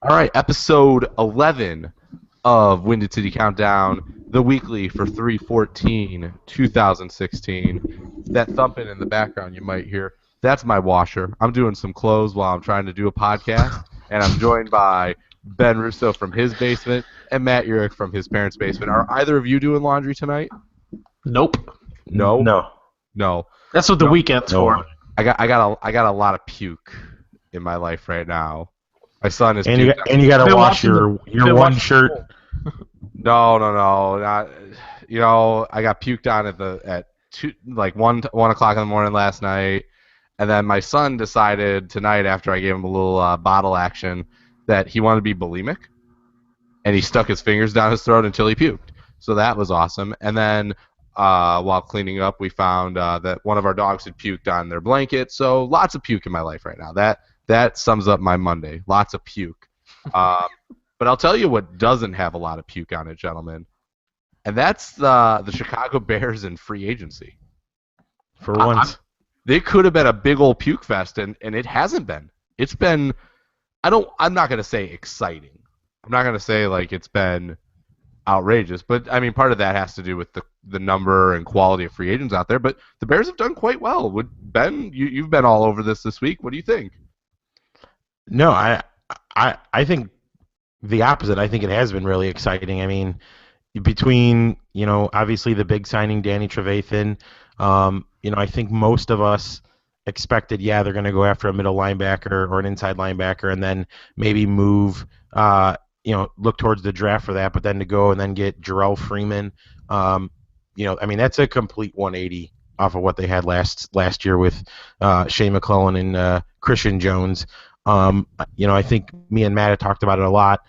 All right, episode 11 of Winded City Countdown, the weekly for 3/14/2016. That thumping in the background you might hear, that's my washer. I'm doing some clothes while I'm trying to do a podcast, and I'm joined by Ben Russo from his basement and Matt Urich from his parents' basement. Are either of you doing laundry tonight? Nope. No? No. No. That's what the weekend's for. I got a lot of puke in my life right now. My son is And you puked. got to Been wash watching your one shirt. No, not. I got puked on at 1 o'clock in the morning last night, and then my son decided tonight after I gave him a little bottle action that he wanted to be bulimic, and he stuck his fingers down his throat until he puked. So that was awesome. And then while cleaning up, we found that one of our dogs had puked on their blanket. So lots of puke in my life right now. That sums up my Monday. Lots of puke. But I'll tell you what doesn't have a lot of puke on it, gentlemen, and that's the Chicago Bears in free agency. For once. They could have been a big old puke fest, and it hasn't been. It's been I'm not going to say exciting. I'm not going to say like it's been outrageous, but I mean part of that has to do with the number and quality of free agents out there, but the Bears have done quite well. Ben, you've been all over this week. What do you think? No, I think the opposite. I think it has been really exciting. I mean, between, obviously the big signing, Danny Trevathan, I think most of us expected, they're going to go after a middle linebacker or an inside linebacker and then maybe move, look towards the draft for that, but then to go and then get Jarrell Freeman, that's a complete 180 off of what they had last year with Shea McClellan and Christian Jones. I think me and Matt have talked about it a lot.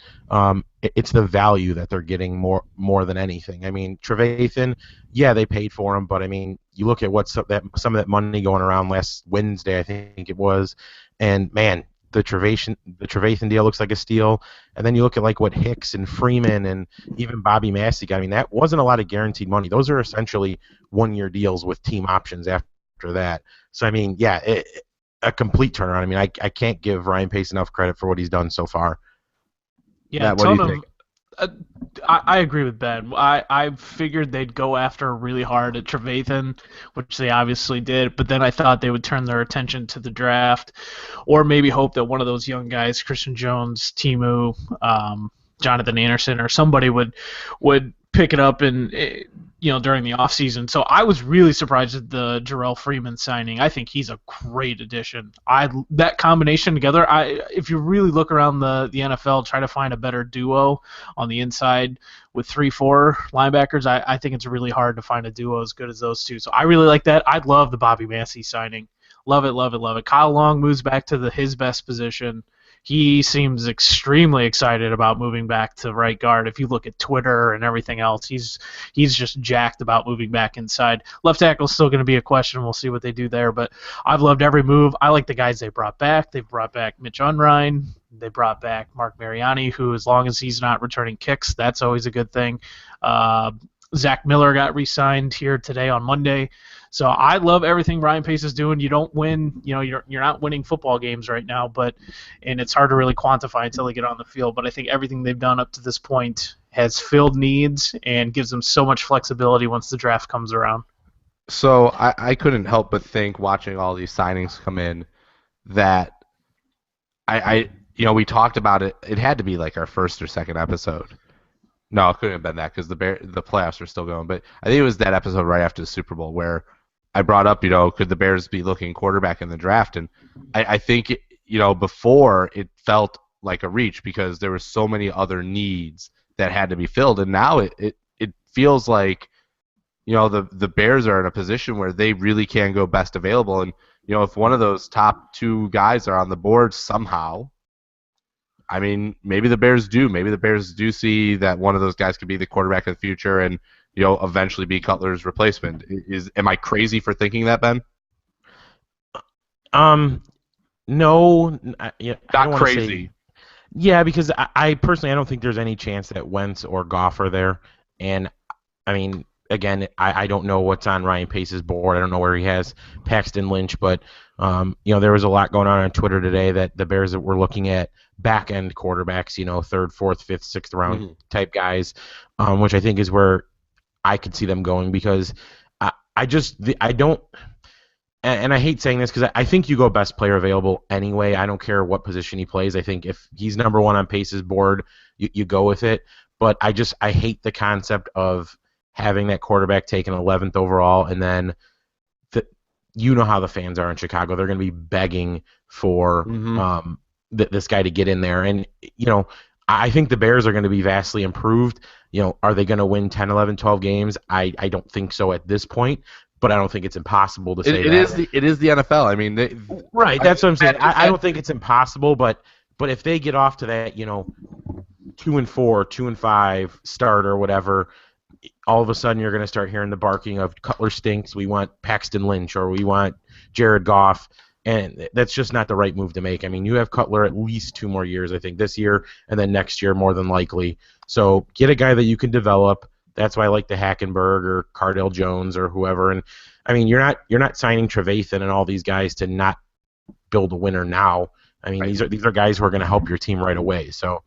It's the value that they're getting more than anything. I mean, Trevathan, they paid for him, but I mean, you look at some of that money going around last Wednesday, I think it was, and man, the Trevathan deal looks like a steal. And then you look at like what Hicks and Freeman and even Bobby Massey got. I mean, that wasn't a lot of guaranteed money. Those are essentially one-year deals with team options after that. So I mean, a complete turnaround. I mean, I can't give Ryan Pace enough credit for what he's done so far. Yeah, Matt, what do you think? I agree with Ben. I figured they'd go after really hard at Trevathan, which they obviously did, but then I thought they would turn their attention to the draft, or maybe hope that one of those young guys, Christian Jones, Timu, Jonathan Anderson, or somebody would pick it up and during the offseason. So I was really surprised at the Jarrell Freeman signing. I think he's a great addition. That combination together, if you really look around the NFL, try to find a better duo on the inside with 3-4 linebackers, I think it's really hard to find a duo as good as those two. So I really like that. I love the Bobby Massey signing. Love it, love it, love it. Kyle Long moves back to his best position. He seems extremely excited about moving back to right guard. If you look at Twitter and everything else, he's just jacked about moving back inside. Left tackle is still going to be a question. We'll see what they do there. But I've loved every move. I like the guys they brought back. They've brought back Mitch Unrein. They brought back Mark Mariani, who, as long as he's not returning kicks, that's always a good thing. Zach Miller got re-signed here today on Monday. So I love everything Ryan Pace is doing. You don't win, you're not winning football games right now, and it's hard to really quantify until they get on the field. But I think everything they've done up to this point has filled needs and gives them so much flexibility once the draft comes around. So I couldn't help but think, watching all these signings come in, that we talked about it. It had to be like our first or second episode. No, it couldn't have been that because the playoffs are still going. But I think it was that episode right after the Super Bowl where I brought up, could the Bears be looking quarterback in the draft? And I think, before it felt like a reach because there were so many other needs that had to be filled. And now it feels like, the Bears are in a position where they really can go best available. And, if one of those top two guys are on the board somehow, I mean, maybe the Bears do. Maybe the Bears do see that one of those guys could be the quarterback of the future and, eventually be Cutler's replacement. Am I crazy for thinking that, Ben? No. Not crazy. Because I personally, I don't think there's any chance that Wentz or Goff are there. And, I mean, again, I don't know what's on Ryan Pace's board. I don't know where he has Paxton Lynch, but There was a lot going on Twitter today that the Bears were looking at back end quarterbacks, third, fourth, fifth, sixth round type guys, which I think is where I could see them going because I don't. And I hate saying this because I think you go best player available anyway. I don't care what position he plays. I think if he's number one on Pace's board, you go with it. But I hate the concept of having that quarterback taken 11th overall, and then you know how the fans are in Chicago. They're going to be begging for this guy to get in there. And, I think the Bears are going to be vastly improved. Are they going to win 10, 11, 12 games? I don't think so at this point. But I don't think it's impossible to say that. It is the NFL. I mean, right. That's what I'm saying. I don't think it's impossible, but if they get off to that, 2-4, 2-5 start or whatever, all of a sudden you're going to start hearing the barking of Cutler stinks. We want Paxton Lynch or we want Jared Goff, and that's just not the right move to make. I mean, you have Cutler at least 2 more years, I think, this year and then next year more than likely. So get a guy that you can develop. That's why I like the Hackenberg or Cardell Jones or whoever. And I mean, you're not signing Trevathan and all these guys to not build a winner now. I mean, right. these are guys who are going to help your team right away. So,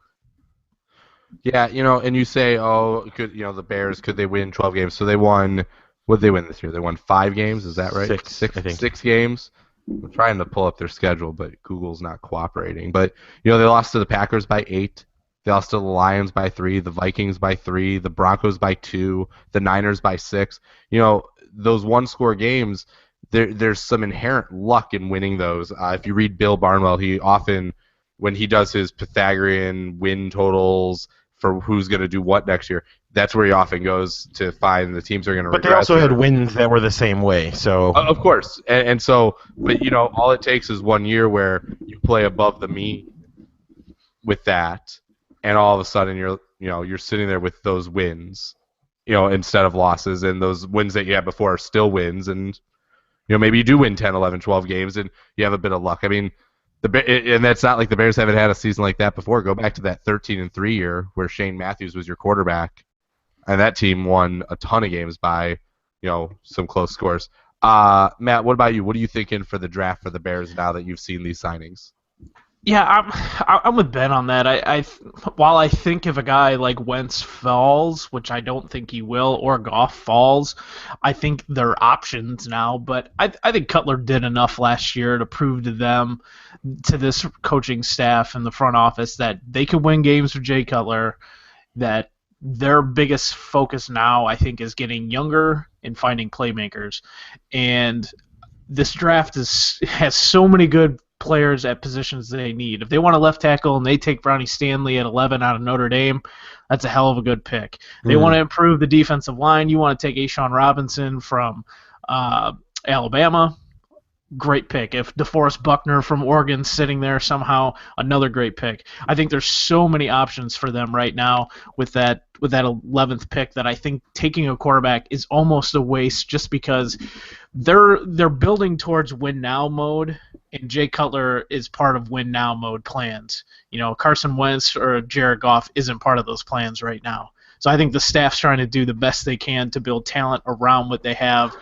yeah, and you say, the Bears, could they win 12 games? So they won. What did they win this year? They won 5 games. Is that right? 6, I think. 6 games. I'm trying to pull up their schedule, but Google's not cooperating. But they lost to the Packers by 8. They lost to the Lions by 3, the Vikings by 3, the Broncos by 2, the Niners by 6. Those one-score games, there's some inherent luck in winning those. If you read Bill Barnwell, he often, when he does his Pythagorean win totals for who's going to do what next year, that's where he often goes to find the teams are going to regress. But they also had wins that were the same way. So of course. And so, but, all it takes is 1 year where you play above the mean with that. And all of a sudden, you're sitting there with those wins, instead of losses, and those wins that you had before are still wins, and maybe you do win 10, 11, 12 games, and you have a bit of luck. I mean, and that's not like the Bears haven't had a season like that before. Go back to that 13-3 year where Shane Matthews was your quarterback, and that team won a ton of games by some close scores. Matt, what about you? What are you thinking for the draft for the Bears now that you've seen these signings? Yeah, I'm with Ben on that. While I think if a guy like Wentz falls, which I don't think he will, or Goff falls, I think there are options now. But I think Cutler did enough last year to prove to them, to this coaching staff and the front office, that they could win games with Jay Cutler. That their biggest focus now, I think, is getting younger and finding playmakers. And this draft has so many good players at positions they need. If they want a left tackle and they take Brownie Stanley at 11 out of Notre Dame, that's a hell of a good pick. They want to improve the defensive line. You want to take Ashawn Robinson from Alabama, great pick. If DeForest Buckner from Oregon sitting there somehow, another great pick. I think there's so many options for them right now with that 11th pick that I think taking a quarterback is almost a waste, just because they're building towards win now mode, and Jay Cutler is part of win now mode plans. Carson Wentz or Jared Goff isn't part of those plans right now. So I think the staff's trying to do the best they can to build talent around what they have,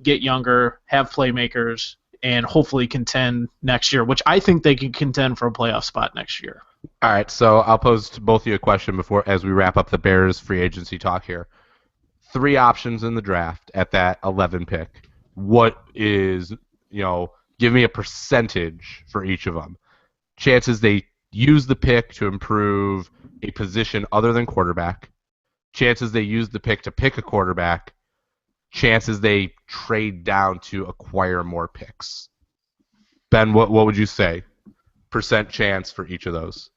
get younger, have playmakers, and hopefully contend next year, which I think they can contend for a playoff spot next year. All right, so I'll pose to both of you a question as we wrap up the Bears free agency talk here. 3 options in the draft at that 11 pick. What is, give me a percentage for each of them. Chances they use the pick to improve a position other than quarterback. Chances they use the pick to pick a quarterback. Chances they trade down to acquire more picks. Ben, what would you say? Percent chance for each of those.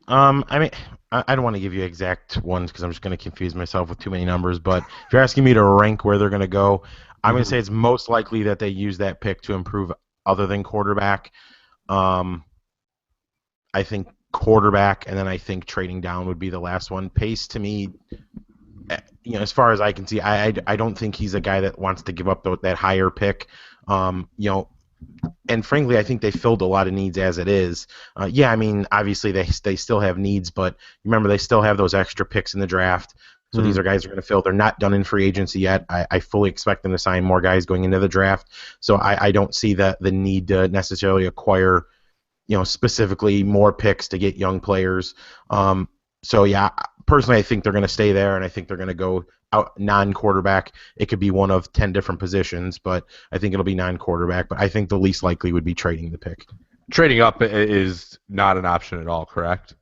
I mean, I don't want to give you exact ones because I'm just going to confuse myself with too many numbers. But if you're asking me to rank where they're going to go, I'm going to say it's most likely that they use that pick to improve other than quarterback. I think quarterback, and then I think trading down would be the last one. Pace, to me, as far as I can see, I don't think he's a guy that wants to give up that higher pick. And frankly, I think they filled a lot of needs as it is. I mean, obviously they still have needs, but remember they still have those extra picks in the draft. So these are guys who are going to fill. They're not done in free agency yet. I fully expect them to sign more guys going into the draft. So I don't see the need to necessarily acquire, specifically more picks to get young players. So yeah, personally, I think they're going to stay there, and I think they're going to go out non-quarterback. It could be one of 10 different positions, but I think it'll be non-quarterback. But I think the least likely would be trading the pick. Trading up is not an option at all, correct?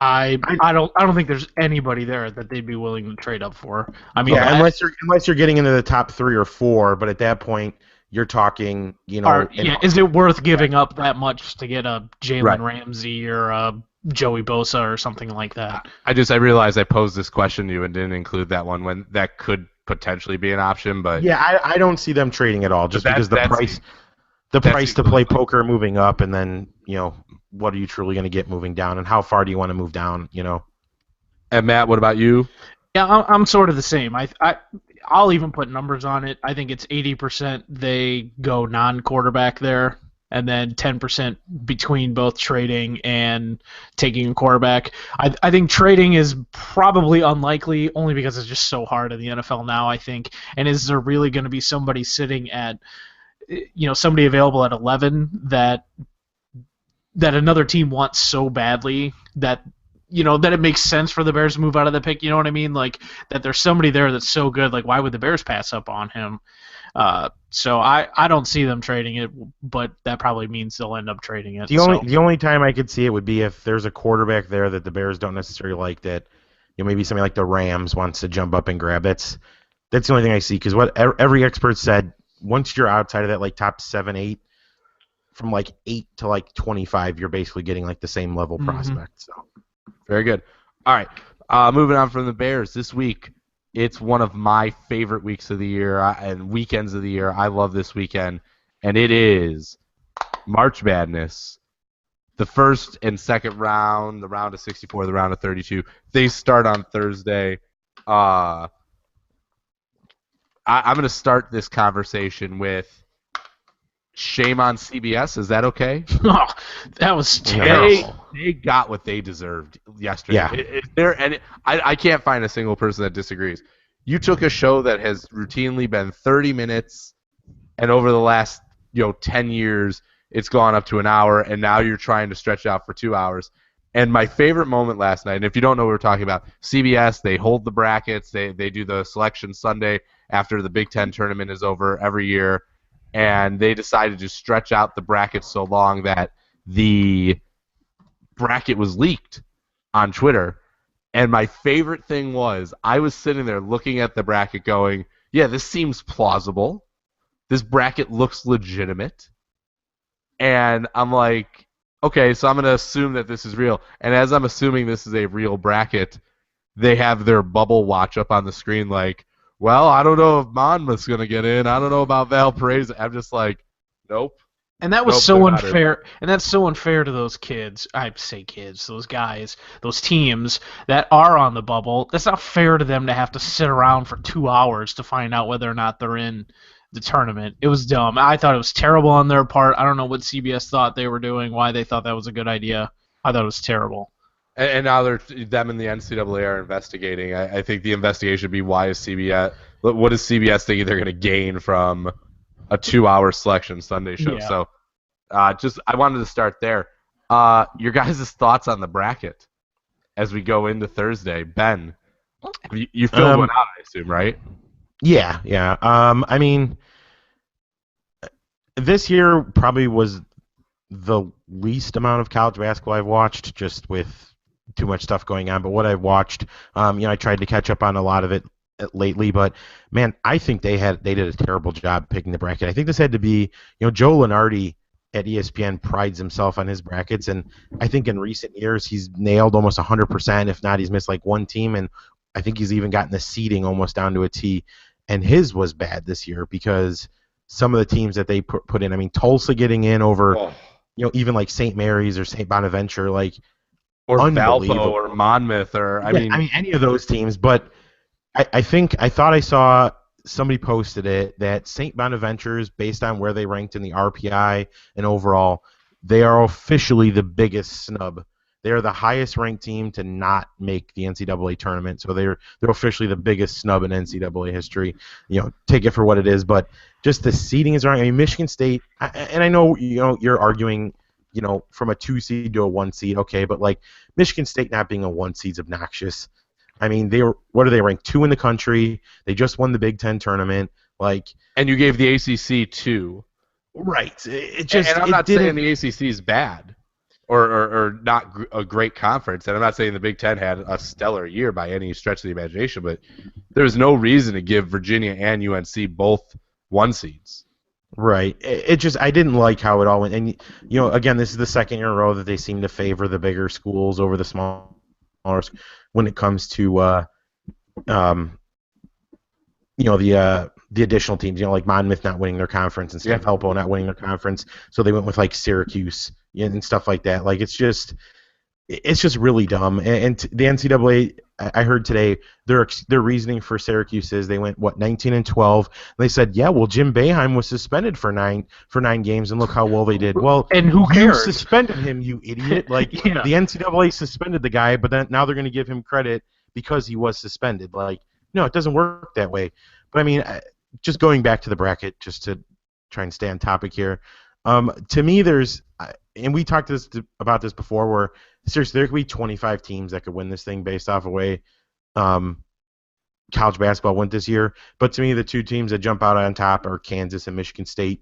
I don't think there's anybody there that they'd be willing to trade up for. I mean, yeah, unless you're getting into the top 3 or 4, but at that point you're talking, is it worth giving up that much to get a Jalen Right. Ramsey or a Joey Bosa or something like that? I realized I posed this question to you and didn't include that one when that could potentially be an option, but yeah, I don't see them trading at all, just because the price to play poker moving up, and then what are you truly going to get moving down, and how far do you want to move down? And Matt, what about you? Yeah, I'm sort of the same. I'll even put numbers on it. I think it's 80% they go non-quarterback there, and then 10% between both trading and taking a quarterback. I think trading is probably unlikely, only because it's just so hard in the NFL now, I think. And is there really going to be somebody sitting at, somebody available at 11 that another team wants so badly that that it makes sense for the Bears to move out of the pick? You know what I mean? Like, that there's somebody there that's so good, like, why would the Bears pass up on him? So I don't see them trading it, but that probably means they'll end up trading it. The only time I could see it would be if there's a quarterback there that the Bears don't necessarily like, that maybe somebody like the Rams wants to jump up and grab. That's the only thing I see, because what every expert said, once you're outside of that, like, top 7, 8, from like 8 to like 25, you're basically getting like the same level prospect. So very good. All right, moving on from the Bears this week. It's one of my favorite weeks of the year and weekends of the year. I love this weekend, and it is March Madness. The first and second round, the round of 64, the round of 32, they start on Thursday. I'm going to start this conversation with shame on CBS. Is that okay? Oh, that was terrible. They got what they deserved yesterday. Yeah. I can't find a single person that disagrees. You took a show that has routinely been 30 minutes, and over the last 10 years, it's gone up to an hour, and now you're trying to stretch it out for 2 hours. And my favorite moment last night, and if you don't know what we're talking about, CBS, they hold the brackets. They do the selection Sunday after the Big Ten tournament is over every year. And they decided to stretch out the bracket so long that the bracket was leaked on Twitter. And my favorite thing was, I was sitting there looking at the bracket going, yeah, this seems plausible. This bracket looks legitimate. And I'm like, okay, so I'm going to assume that this is real. And as I'm assuming this is a real bracket, they have their bubble watch up on the screen like, well, I don't know if Monmouth's going to get in. I don't know about Valparaiso. I'm just like, nope. And that was so unfair. And that's so unfair to those kids. I say kids, those guys, those teams that are on the bubble. That's not fair to them to have to sit around for 2 hours to find out whether or not they're in the tournament. It was dumb. I thought it was terrible on their part. I don't know what CBS thought they were doing, why they thought that was a good idea. I thought it was terrible. And now them and the NCAA are investigating. I think the investigation would be, why is CBS? What is CBS thinking they're going to gain from a 2-hour selection Sunday show? Yeah. So, I wanted to start there. Your guys' thoughts on the bracket as we go into Thursday. Ben, you filled one out, I assume, right? Yeah. I mean, this year probably was the least amount of college basketball I've watched, just with too much stuff going on. But what I've watched, I tried to catch up on a lot of it lately. But man, I think they did a terrible job picking the bracket. I think this had to be, Joe Lunardi at ESPN prides himself on his brackets, and I think in recent years he's nailed almost 100%. If not, he's missed like one team, and I think he's even gotten the seeding almost down to a T. And his was bad this year because some of the teams that they put in, I mean, Tulsa getting in over, even like St. Mary's or St. Bonaventure, like, or Valpo or Monmouth, or I mean any of those teams. But I thought I saw somebody posted it that St. Bonaventure's, based on where they ranked in the RPI and overall, they are officially the biggest snub They're the highest ranked team to not make the NCAA tournament, so they're officially the biggest snub in NCAA history. Take it for what it is, but just the seeding is wrong. I mean, Michigan State, and I know you're arguing from a 2 seed to a 1 seed, okay, but like Michigan State not being a 1 seed is obnoxious. I mean, what are they ranked 2 in the country? They just won the Big Ten tournament, and you gave the ACC 2. Right. And I'm not saying the ACC is bad or not a great conference, and I'm not saying the Big Ten had a stellar year by any stretch of the imagination, but there's no reason to give Virginia and UNC both 1 seeds. Right. I didn't like how it all went. And, again, this is the second year in a row that they seem to favor the bigger schools over the smaller when it comes to, the additional teams, like Monmouth not winning their conference and Steph Helpo not winning their conference, so they went with like Syracuse and stuff like that. Like it's just really dumb. And the NCAA, I heard today, their reasoning for Syracuse is they went 19-12. And they said, yeah, well, Jim Boeheim was suspended for nine games, and look how well they did. Well, and who cares? You suspended him, you idiot. Like the NCAA suspended the guy, but then now they're going to give him credit because he was suspended. Like, no, it doesn't work that way. But I mean, just going back to the bracket, just to try and stay on topic here. To me, and we talked about this before, where seriously there could be 25 teams that could win this thing based off the way college basketball went this year. But to me, the 2 teams that jump out on top are Kansas and Michigan State.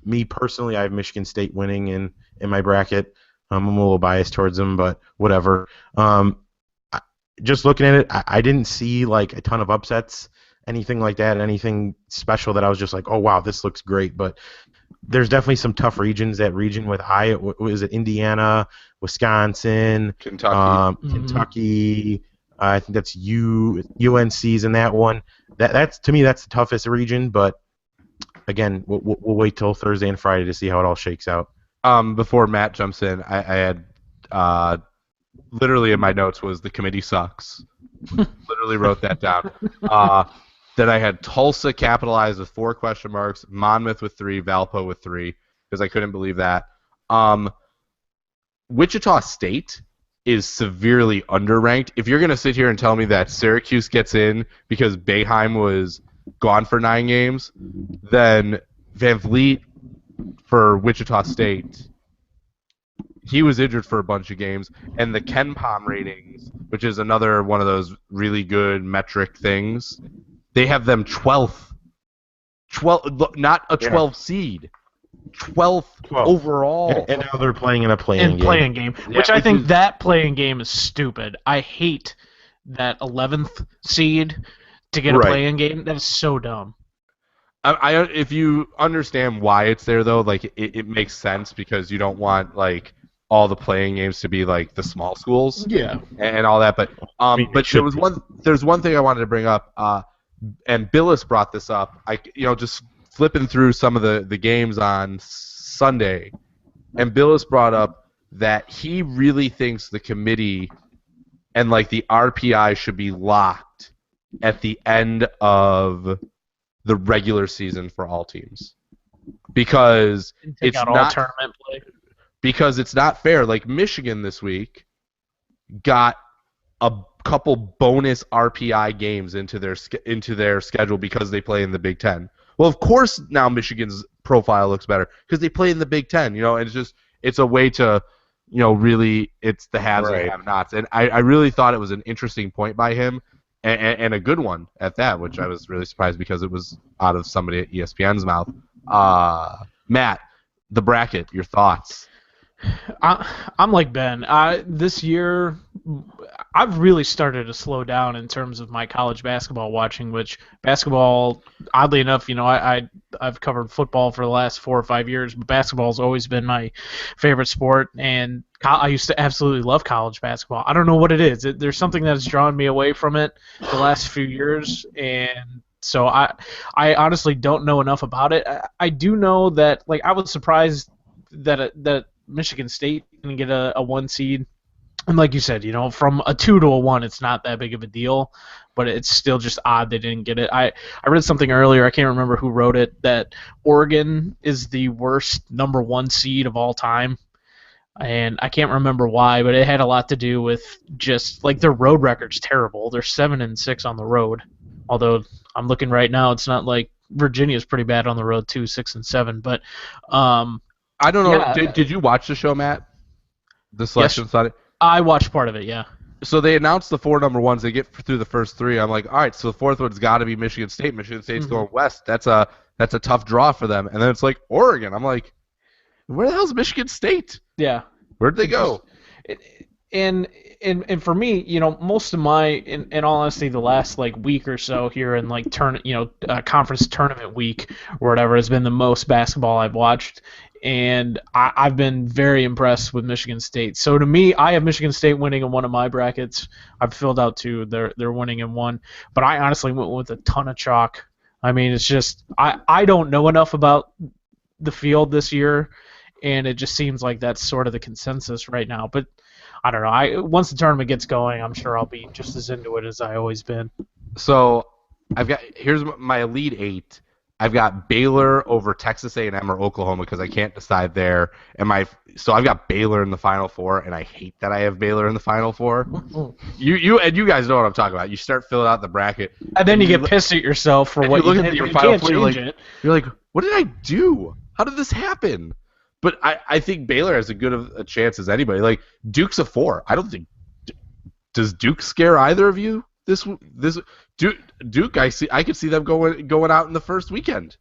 Me personally, I have Michigan State winning in my bracket. I'm a little biased towards them, but whatever. Just looking at it, I didn't see like a ton of upsets, anything like that, anything special that I was just like, oh wow, this looks great. But there's definitely some tough regions. That region with was it Indiana, Wisconsin, Kentucky. I think that's UNC's in that one. That's to me that's the toughest region. But again, we'll wait till Thursday and Friday to see how it all shakes out. Before Matt jumps in, I had literally in my notes was the committee sucks. Literally wrote that down. Then I had Tulsa capitalized with 4 question marks, Monmouth with 3, Valpo with 3, because I couldn't believe that. Wichita State is severely underranked. If you're going to sit here and tell me that Syracuse gets in because Boeheim was gone for 9 games, then Van Vliet for Wichita State, he was injured for a bunch of games, and the KenPom ratings, which is another one of those really good metric things, they have them 12th. Not a 12 seed. 12th overall. And now they're playing in a playing game. Which I think that playing game is stupid. I hate that 11th seed to get a playing game. That is so dumb. If you understand why it's there, though, like it makes sense because you don't want like all the playing games to be like the small schools, and all that. But there's one thing I wanted to bring up, and Billis brought this up. Just flipping through some of the games on Sunday, and Billis brought up that he really thinks the committee and like the RPI should be locked at the end of the regular season for all teams because it's not tournament play. Because it's not fair. Like Michigan this week got a couple bonus RPI games into their schedule because they play in the Big Ten. Well, of course now Michigan's profile looks better because they play in the Big Ten. And it's a way to, really it's the haves and have-nots. And I really thought it was an interesting point by him and a good one at that, which I was really surprised because it was out of somebody at ESPN's mouth. Matt, the bracket, your thoughts? I'm like Ben. This year, I've really started to slow down in terms of my college basketball watching. Which basketball, oddly enough, I've covered football for the last 4 or 5 years, but basketball's always been my favorite sport. And I used to absolutely love college basketball. I don't know what it is. There's something that's drawn me away from it the last few years, and so I honestly don't know enough about it. I do know that I was surprised that Michigan State didn't get a 1 seed. And like you said, from a 2 to a 1, it's not that big of a deal, but it's still just odd they didn't get it. I read something earlier, I can't remember who wrote it, that Oregon is the worst number 1 seed of all time. and I can't remember why, but it had a lot to do with just like their road record's terrible. They're 7-6 on the road. Although I'm looking right now, it's not like Virginia's pretty bad on the road too, 6-7. But I don't know. yeah, Did you watch the show, Matt? The yes, selection side. I watched part of it. Yeah. So they announced the 4 number ones. They get through the first 3. I'm like, all right. So the fourth one's got to be Michigan State. Michigan State's going west. That's a tough draw for them. And then it's like Oregon. I'm like, where the hell's Michigan State? Yeah. Where'd they go? And for me, most of my, in all honesty, the last like week or so here in like conference tournament week or whatever has been the most basketball I've watched, and I've been very impressed with Michigan State. So to me, I have Michigan State winning in one of my brackets. I've filled out 2. They're winning in one, but I honestly went with a ton of chalk. I mean, it's just I don't know enough about the field this year, and it just seems like that's sort of the consensus right now. But I don't know. Once the tournament gets going, I'm sure I'll be just as into it as I always been. So here's my Elite 8. I've got Baylor over Texas A&M or Oklahoma because I can't decide there. So I've got Baylor in the Final Four, and I hate that I have Baylor in the Final Four. You guys know what I'm talking about. You start filling out the bracket, and then you get pissed at yourself for what you look you at did. your You Final can't Four. change it. You're like, what did I do? How did this happen? But I think Baylor has as good of a chance as anybody. Like Duke's a 4. I don't think does Duke scare either of you? This Duke, I could see them going out in the first weekend.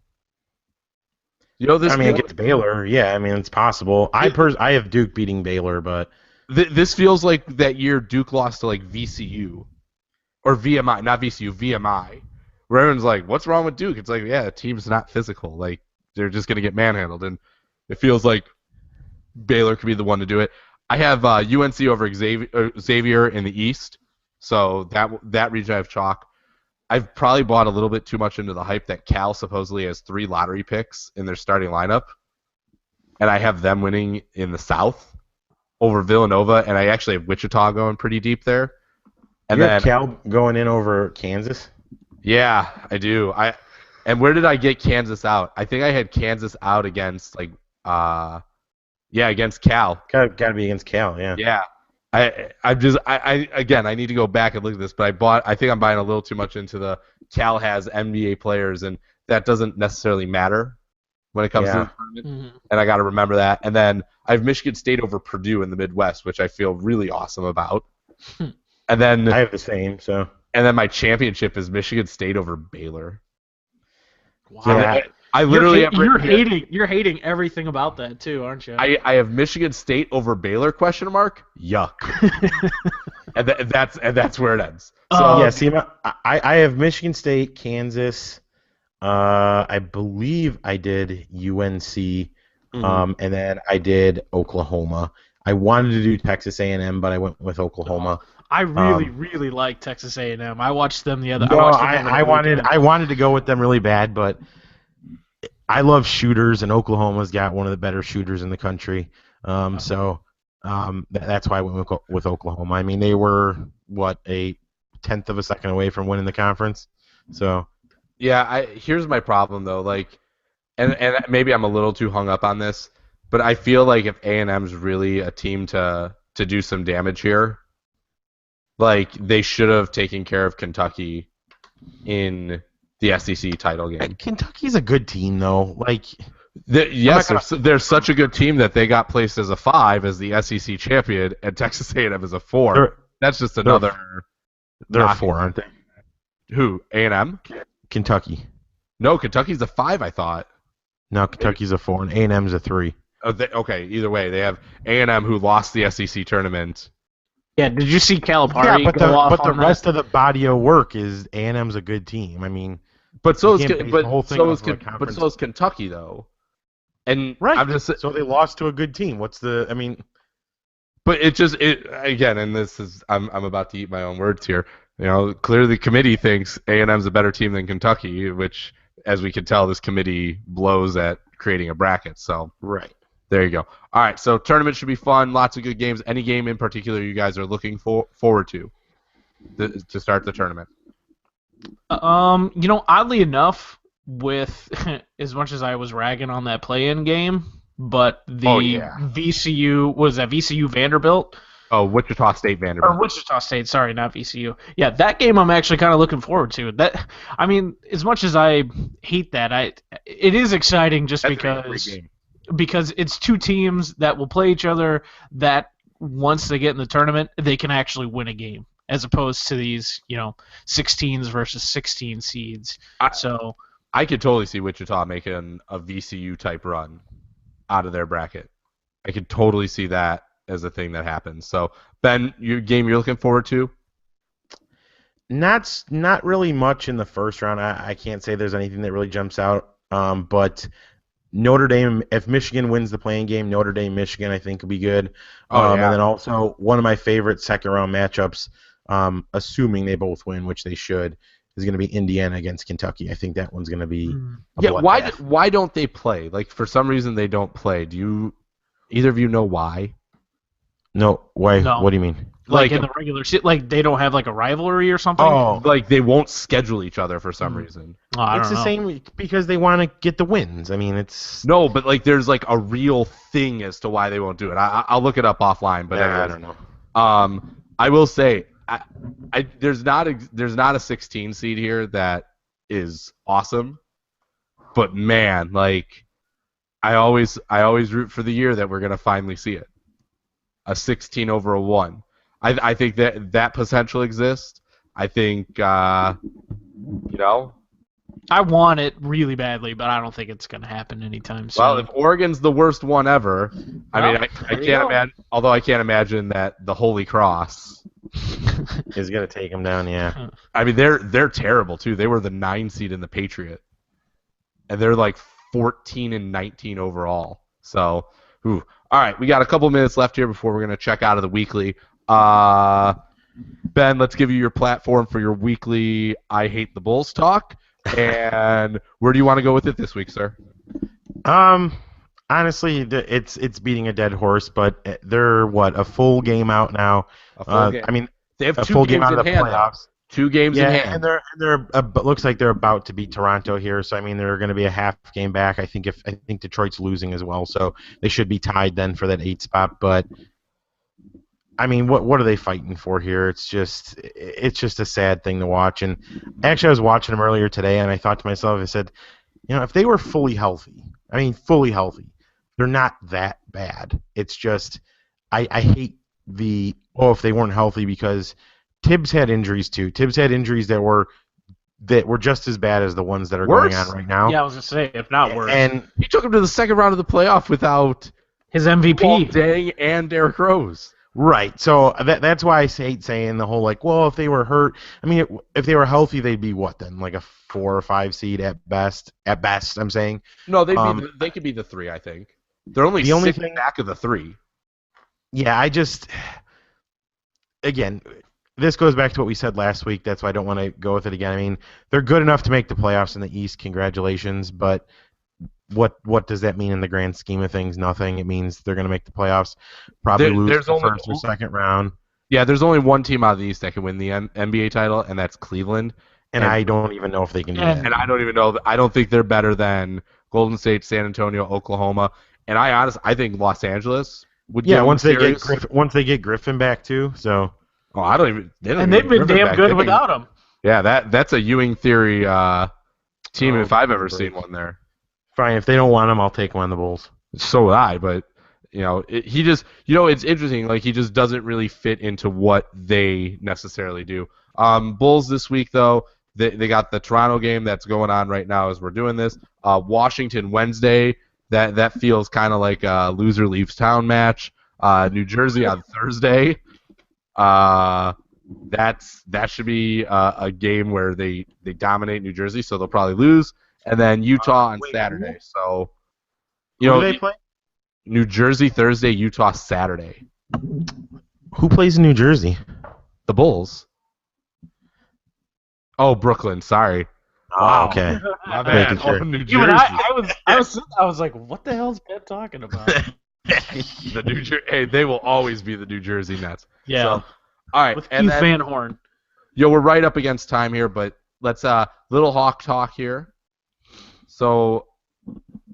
Against Baylor, yeah, I mean it's possible. I have Duke beating Baylor, but this feels like that year Duke lost to like VCU or VMI, not VCU, VMI. Where everyone's like, "What's wrong with Duke?" It's like, yeah, the team's not physical. Like they're just gonna get manhandled, and it feels like Baylor could be the one to do it. I have UNC over Xavier in the East, so that region I have chalk. I've probably bought a little bit too much into the hype that Cal supposedly has 3 lottery picks in their starting lineup, and I have them winning in the South over Villanova, and I actually have Wichita going pretty deep there. And you have Cal going in over Kansas? Yeah, I do. And where did I get Kansas out? I think I had Kansas out against against Cal. Got to be against Cal, yeah. Yeah. I need to go back and look at this, but I think I'm buying a little too much into the Cal has NBA players, and that doesn't necessarily matter when it comes to the tournament. Mm-hmm. And I got to remember that. And then I have Michigan State over Purdue in the Midwest, which I feel really awesome about. And then I have the same, so. And then my championship is Michigan State over Baylor. Wow. Yeah. I literally you're hating everything about that too, aren't you? I have Michigan State over Baylor ? Yuck. and that's where it ends. So see, I have Michigan State, Kansas. I believe I did UNC, and then I did Oklahoma. I wanted to do Texas A&M, but I went with Oklahoma. I really like Texas A&M. I watched them the other. No, I wanted to go with them really bad, but I love shooters, and Oklahoma's got one of the better shooters in the country. So that's why I went with Oklahoma. I mean, they were a 1/10 of a second away from winning the conference. So yeah, here's my problem though. Like, and maybe I'm a little too hung up on this, but I feel like if A&M's really a team to do some damage here, like they should have taken care of Kentucky in the SEC title game. Kentucky's a good team, though. Like, they're such a good team that they got placed as a 5 as the SEC champion, and Texas A&M is a 4. That's just another. They're a 4, aren't they? Who? A&M? Kentucky. No, Kentucky's a 5. I thought. No, Kentucky's a 4, and A&M's a 3. Oh, okay. Either way, they have A&M who lost the SEC tournament. Yeah, did you see Calipari go off on the rest of the body of work is A&M's a good team. I mean, but so is Kentucky though. And right. I'm just so they lost to a good team. But again, and this is I'm about to eat my own words here. You know, clearly the committee thinks A&M's a better team than Kentucky, which, as we can tell, this committee blows at creating a bracket. So right. There you go. All right, so tournament should be fun. Lots of good games. Any game in particular you guys are looking forward to start the tournament? Oddly enough, with as much as I was ragging on that play-in game, but the Oh, yeah. VCU was that VCU Vanderbilt. Oh, Wichita State Or Vanderbilt. Wichita State, sorry, not VCU. Yeah, that game I'm actually kind of looking forward to. That, I mean, as much as I hate that, it is exciting just That's a great game. because it's two teams that will play each other that once they get in the tournament, they can actually win a game, as opposed to these, 16s versus 16 seeds. So I could totally see Wichita making a VCU type run out of their bracket. I could totally see that as a thing that happens. So, Ben, your game you're looking forward to? Not really much in the first round. I can't say there's anything that really jumps out. But Notre Dame, if Michigan wins the playing game, Notre Dame, Michigan, I think will be good. Oh, yeah. And then also one of my favorite second round matchups, assuming they both win, which they should, is going to be Indiana against Kentucky. I think that one's going to be a bloodbath. Why don't they play? Like, for some reason they don't play. Either of you know why? No, why? No. What do you mean? Like in the regular season, like they don't have like a rivalry or something? Oh, Like they won't schedule each other for some reason. Oh, I it's don't the know. same because they want to get the wins. I mean, it's No, but like there's like a real thing as to why they won't do it. I'll look it up offline. But I anyways, don't know. I will say, there's not a 16 seed here that is awesome, but man, like I always root for the year that we're gonna finally see it, a 16 over a 1. I think that potential exists. I think I want it really badly, but I don't think it's going to happen anytime soon. Well, if Oregon's the worst one ever, I mean, I can't imagine. Although I can't imagine that the Holy Cross is going to take them down. Yeah. I mean, they're terrible too. They were the 9 seed in the Patriot, and they're like 14-19 overall. So, all right, we got a couple minutes left here before we're gonna check out of the weekly. Ben, let's give you your platform for your weekly I Hate the Bulls talk. And where do you want to go with it this week, sir? Honestly, it's beating a dead horse, but they're a full game out now. A full game. I mean, they have a 2 full games game out in of the hand, playoffs. 2 games in hand. And they're looks like they're about to beat Toronto here. So I mean, they're going to be a half game back. I think Detroit's losing as well, so they should be tied then for that 8 spot. But I mean, what are they fighting for here? It's just a sad thing to watch. And actually, I was watching them earlier today, and I thought to myself, I said, if they were fully healthy, they're not that bad. It's just I hate if they weren't healthy, because Tibbs had injuries too. Tibbs had injuries that were just as bad as the ones that are going on right now. Yeah, I was going to say, if not worse. And he took him to the second round of the playoff without his MVP. Paul Dang and Derrick Rose. Right. So that's why I hate saying the whole if they were hurt. I mean, if they were healthy, they'd be what then? Like a 4 or 5 seed at best. At best, I'm saying. No, they could be the 3. I think they're only the only 6 thing back of the 3. Yeah, again, this goes back to what we said last week. That's why I don't want to go with it again. I mean, they're good enough to make the playoffs in the East. Congratulations, but what does that mean in the grand scheme of things? Nothing. It means they're going to make the playoffs, probably lose the first or second round. Yeah, there's only one team out of the East that can win the NBA title, and that's Cleveland. And I don't even know if they can do that. And I don't even know. I don't think they're better than Golden State, San Antonio, Oklahoma, and I think Los Angeles would. Yeah, once they get Griffin back too. So. Oh, I don't even. They've been damn good without him. Yeah, that's a Ewing theory team if I've ever seen one there. Fine, if they don't want him, I'll take him on the Bulls. So would I, but he just it's interesting. Like he just doesn't really fit into what they necessarily do. Bulls this week though, they got the Toronto game that's going on right now as we're doing this. Washington Wednesday, that feels kind of like a loser leaves town match. New Jersey on Thursday. That should be a game where they dominate New Jersey, so they'll probably lose. And then Utah on Saturday. So, who do they play? New Jersey Thursday, Utah Saturday. Who plays in New Jersey? The Bulls. Oh, Brooklyn. Sorry. Oh, okay. My bad. Sure. New Jersey. Even I was like, what the hell is Ben talking about? They will always be the New Jersey Nets. Yeah. So, all right. With Keith Van Horn. We're right up against time here, but let's little Hawk talk here. So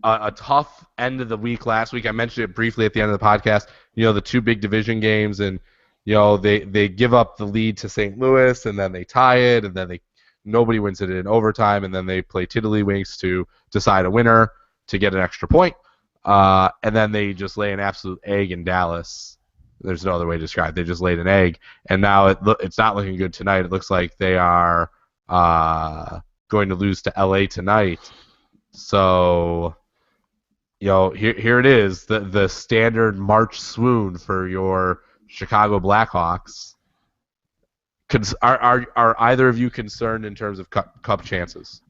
a tough end of the week last week. I mentioned it briefly at the end of the podcast. The two big division games, and they give up the lead to St. Louis, and then they tie it, and then nobody wins it in overtime, and then they play tiddlywinks to decide a winner to get an extra point, and then they just lay an absolute egg in Dallas. There's no other way to describe it. They just laid an egg, and now it's not looking good tonight. It looks like they are going to lose to LA tonight. So, here it is, the standard March swoon for your Chicago Blackhawks. Are either of you concerned in terms of cup chances?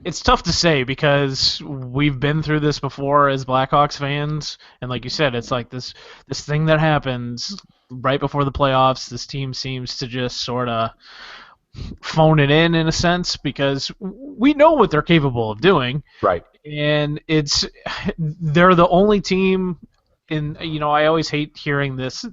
It's tough to say because we've been through this before as Blackhawks fans, and like you said, it's like this thing that happens right before the playoffs. This team seems to just sort of phone it in a sense because we know what they're capable of doing. Right. And they're the only team in, I always hate hearing this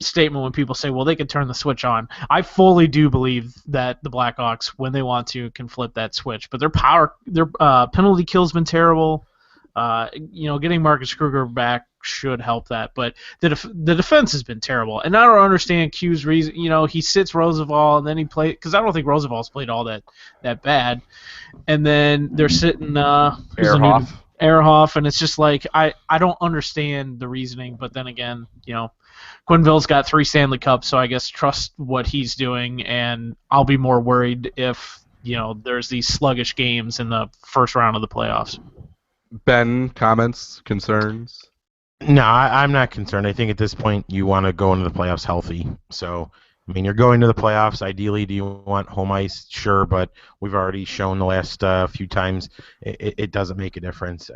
statement when people say, well, they could turn the switch on. I fully do believe that the Blackhawks, when they want to, can flip that switch. But their penalty kill's been terrible. Getting Marcus Kruger back should help that. But the defense has been terrible. And I don't understand Q's reason. He sits Roosevelt, and then he played, because I don't think Roosevelt's played all that bad. And then they're sitting Ehrhoff, and it's just like I don't understand the reasoning. But then again, Quenneville's got 3 Stanley Cups, so I guess trust what he's doing, and I'll be more worried if there's these sluggish games in the first round of the playoffs. Ben, comments, concerns? No, I'm not concerned. I think at this point you want to go into the playoffs healthy. So, you're going to the playoffs. Ideally, do you want home ice? Sure, but we've already shown the last few times it doesn't make a difference.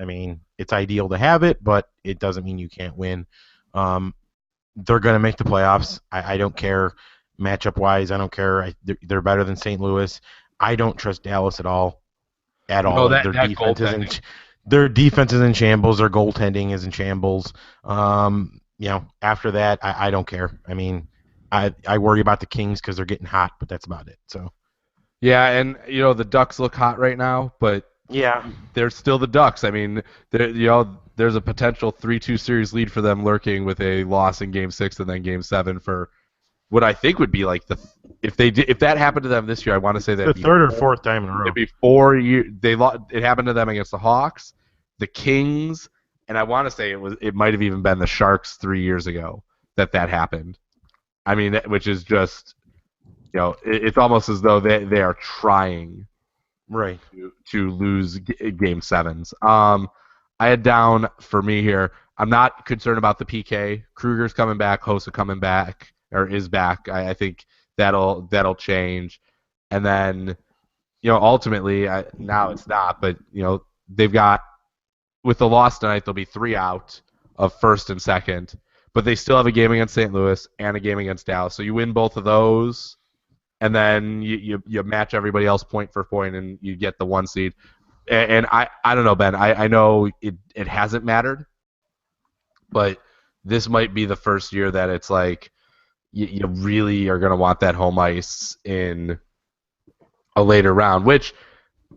It's ideal to have it, but it doesn't mean you can't win. They're going to make the playoffs. I don't care matchup-wise. I don't care. They're better than St. Louis. I don't trust Dallas at all. No, Their defense is in shambles. Their goaltending is in shambles. After that, I don't care. I worry about the Kings because they're getting hot, but that's about it. So. Yeah, and the Ducks look hot right now, but yeah, they're still the Ducks. There's a potential 3-2 series lead for them lurking with a loss in Game 6 and then Game 7 for what I think would be like if that happened to them this year. I want to say that the third or fourth time in a row. It'd be 4 years. It happened to them against the Hawks, the Kings, and I want to say it might have even been the Sharks 3 years ago that happened. Which is just, it's almost as though they are trying, right, to lose Game 7s. I had down for me here. I'm not concerned about the PK. Kruger's coming back. Hossa coming back or is back. I think that'll change, and then ultimately now it's not, but they've got, with the loss tonight, there'll be 3 out of first and second. But they still have a game against St. Louis and a game against Dallas. So you win both of those, and then you match everybody else point for point, and you get the 1 seed. And I don't know, Ben. I know it hasn't mattered, but this might be the first year that it's like you really are going to want that home ice in a later round, which,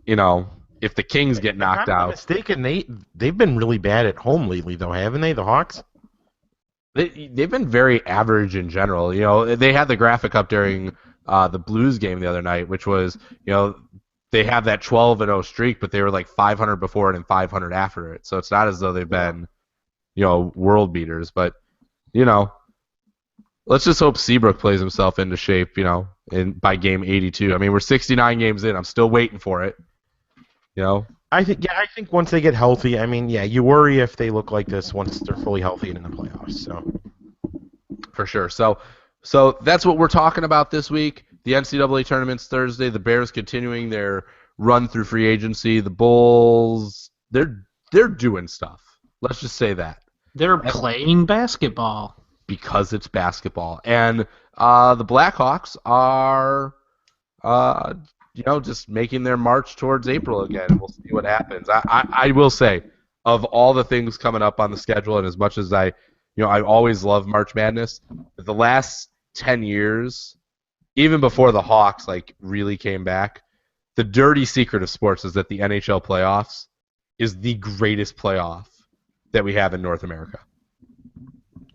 if the Kings get knocked out. If I'm not mistaken, they've been really bad at home lately, though, haven't they, the Hawks? They've been very average in general. They had the graphic up during the Blues game the other night, which was, they have that 12-0 streak, but they were like 500 before it and 500 after it. So it's not as though they've been, world beaters. But, let's just hope Seabrook plays himself into shape, by game 82. We're 69 games in. I'm still waiting for it. I think once they get healthy, you worry if they look like this once they're fully healthy and in the playoffs. So, for sure. So that's what we're talking about this week. The NCAA tournament's Thursday. The Bears continuing their run through free agency. The Bulls, they're doing stuff. Let's just say that. They're playing basketball. Because it's basketball. And the Blackhawks are just making their march towards April again. We'll see what happens. I will say, of all the things coming up on the schedule, and as much as I always love March Madness, the last 10 years, even before the Hawks really came back, the dirty secret of sports is that the NHL playoffs is the greatest playoff that we have in North America.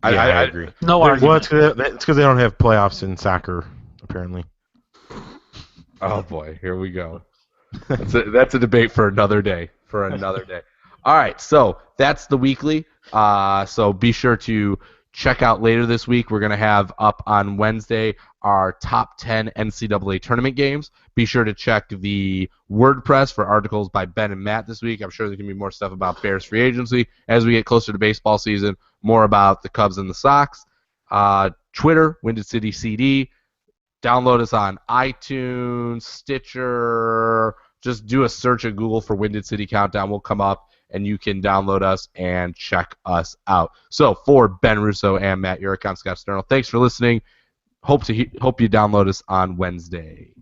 I agree. No Well, argument. it's because they don't have playoffs in soccer, apparently. Oh boy, here we go. That's a debate for another day. All right, so that's the weekly. So be sure to check out later this week. We're going to have up on Wednesday our top 10 NCAA tournament games. Be sure to check the WordPress for articles by Ben and Matt this week. I'm sure there's going to be more stuff about Bears free agency as we get closer to baseball season, more about the Cubs and the Sox. Twitter, Winded City CD. Download us on iTunes, Stitcher. Just do a search at Google for Winded City Countdown. We'll come up, and you can download us and check us out. So for Ben Russo and Matt Yurek, I'm Scott Sternal. Thanks for listening. Hope you download us on Wednesday.